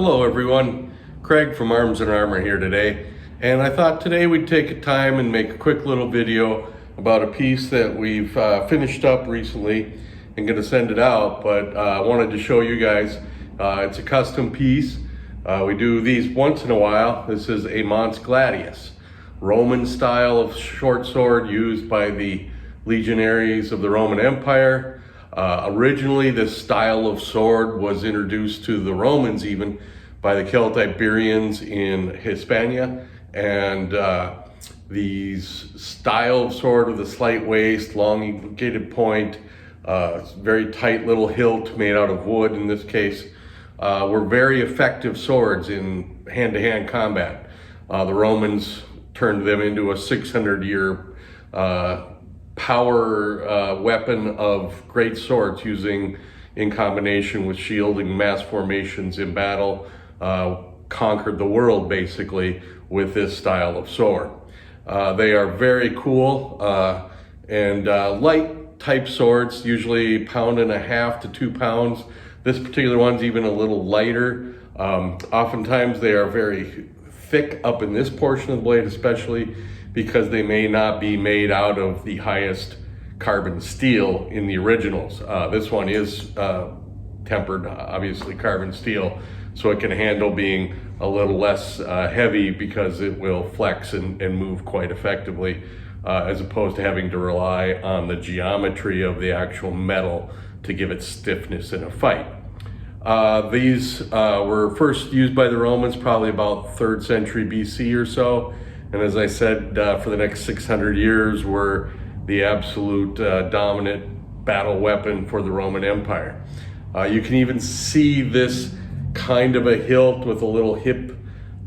Hello everyone, Craig from Arms and Armor here today, and I thought today we'd take a time and make a quick little video about a piece that we've finished up recently and going to send it out, but I wanted to show you guys. It's a custom piece. We do these once in a while. This is a Mainz Gladius, Roman style of short sword used by the legionaries of the Roman Empire. Originally, this style of sword was introduced to the Romans even by the Celtiberians in Hispania, and these style of sword with a slight waist, long elongated point, very tight little hilt made out of wood in this case, were very effective swords in hand-to-hand combat. The Romans turned them into a 600-year power weapon of great swords, using in combination with shielding mass formations in battle, conquered the world basically with this style of sword. They are very cool and light type swords, usually 1.5 to 2 pounds. This particular one's even a little lighter. Oftentimes they are very thick up in this portion of the blade, especially because they may not be made out of the highest carbon steel in the originals. This one is tempered, obviously carbon steel, so it can handle being a little less heavy because it will flex and move quite effectively, as opposed to having to rely on the geometry of the actual metal to give it stiffness in a fight. These were first used by the Romans probably about 3rd century BC or so. And as I said, for the next 600 years were the absolute dominant battle weapon for the Roman Empire. You can even see this kind of a hilt with a little hip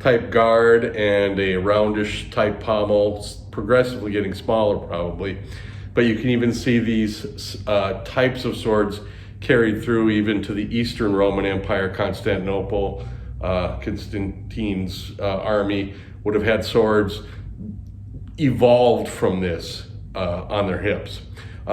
type guard and a roundish type pommel, progressively getting smaller probably. But you can even see these types of swords carried through even to the Eastern Roman Empire. Constantinople, Constantine's army would have had swords evolved from this on their hips.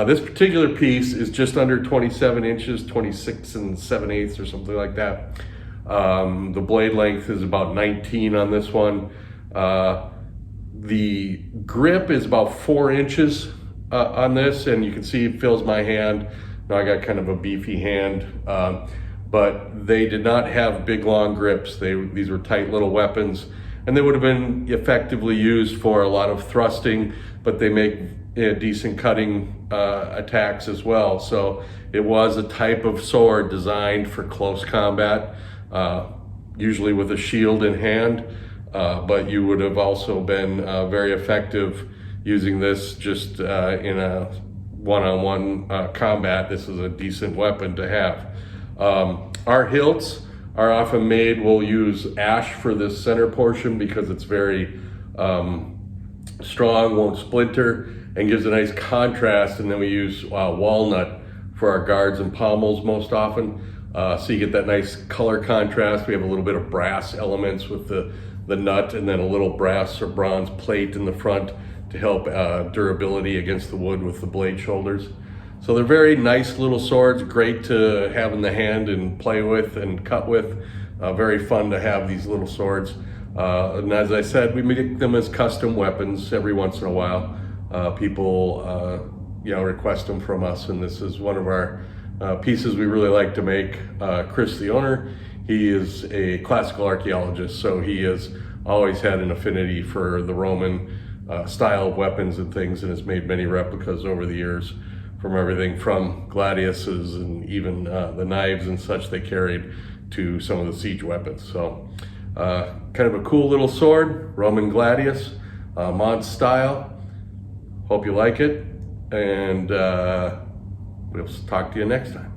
This particular piece is just under 27 inches, 26 7/8 or something like that. The blade length is about 19 on this one. The grip is about 4 inches on this, and you can see it fills my hand. Now I got kind of a beefy hand, but they did not have big long grips. These were tight little weapons, and they would have been effectively used for a lot of thrusting, but they make decent cutting attacks as well. So it was a type of sword designed for close combat, usually with a shield in hand, but you would have also been very effective using this just in a one-on-one combat. This is a decent weapon to have. Our hilts are often made, we'll use ash for this center portion because it's very strong, won't splinter, and gives a nice contrast. And then we use walnut for our guards and pommels most often. So you get that nice color contrast. We have a little bit of brass elements with the nut, and then a little brass or bronze plate in the front to help durability against the wood with the blade shoulders. So they're very nice little swords, great to have in the hand and play with and cut with. Very fun to have these little swords. And as I said, we make them as custom weapons every once in a while. People request them from us, and this is one of our pieces we really like to make. Chris, the owner, he is a classical archaeologist, so he has always had an affinity for the Roman style of weapons and things, and has made many replicas over the years, from everything from Gladiuses and even the knives and such they carried to some of the siege weapons. So kind of a cool little sword, Roman Gladius, Mainz style. Hope you like it, and we'll talk to you next time.